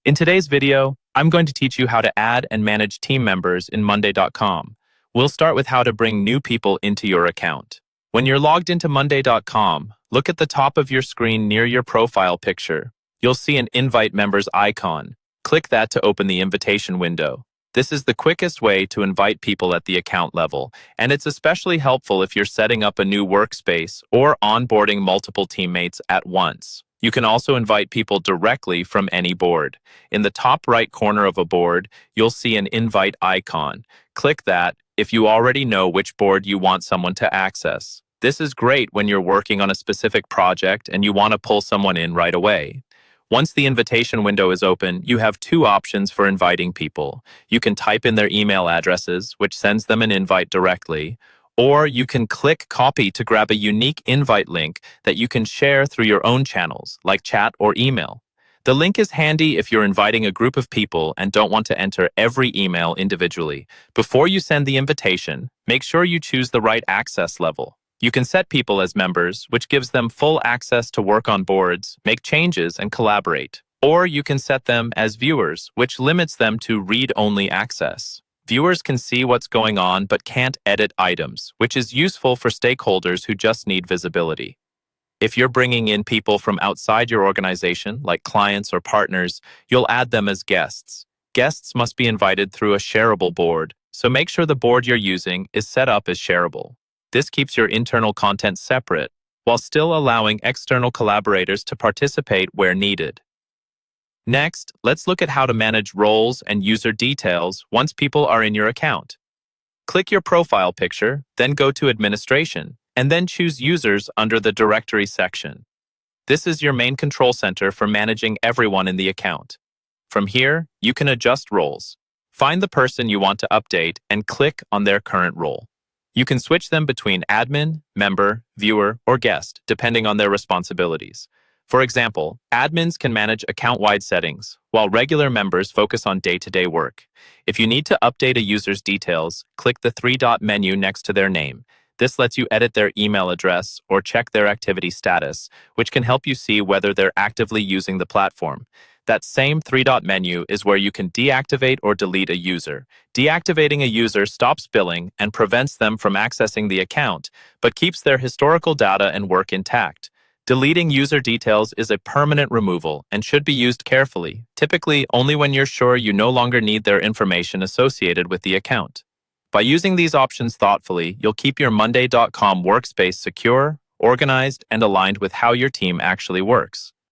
In today's video, I'm going to teach you how to add and manage team members in Monday.com. We'll start with how to bring new people into your account. When you're logged into Monday.com, look at the top of your screen near your profile picture. You'll see an Invite Members icon. Click that to open the invitation window. This is the quickest way to invite people at the account level, and it's especially helpful if you're setting up a new workspace or onboarding multiple teammates at once. You can also invite people directly from any board. In the top right corner of a board, you'll see an invite icon. Click that if you already know which board you want someone to access. This is great when you're working on a specific project and you want to pull someone in right away. Once the invitation window is open, you have two options for inviting people. You can type in their email addresses, which sends them an invite directly, or you can click copy to grab a unique invite link that you can share through your own channels, like chat or email. The link is handy if you're inviting a group of people and don't want to enter every email individually. Before you send the invitation, make sure you choose the right access level. You can set people as members, which gives them full access to work on boards, make changes, and collaborate. Or you can set them as viewers, which limits them to read-only access. Viewers can see what's going on but can't edit items, which is useful for stakeholders who just need visibility. If you're bringing in people from outside your organization, like clients or partners, you'll add them as guests. Guests must be invited through a shareable board, so make sure the board you're using is set up as shareable. This keeps your internal content separate, while still allowing external collaborators to participate where needed. Next, let's look at how to manage roles and user details once people are in your account. Click your profile picture, then go to Administration, and then choose Users under the Directory section. This is your main control center for managing everyone in the account. From here, you can adjust roles. Find the person you want to update and click on their current role. You can switch them between admin, member, viewer, or guest, depending on their responsibilities. For example, admins can manage account-wide settings, while regular members focus on day-to-day work. If you need to update a user's details, click the three-dot menu next to their name. This lets you edit their email address or check their activity status, which can help you see whether they're actively using the platform. That same three-dot menu is where you can deactivate or delete a user. Deactivating a user stops billing and prevents them from accessing the account, but keeps their historical data and work intact. Deleting user details is a permanent removal and should be used carefully, typically only when you're sure you no longer need their information associated with the account. By using these options thoughtfully, you'll keep your Monday.com workspace secure, organized, and aligned with how your team actually works.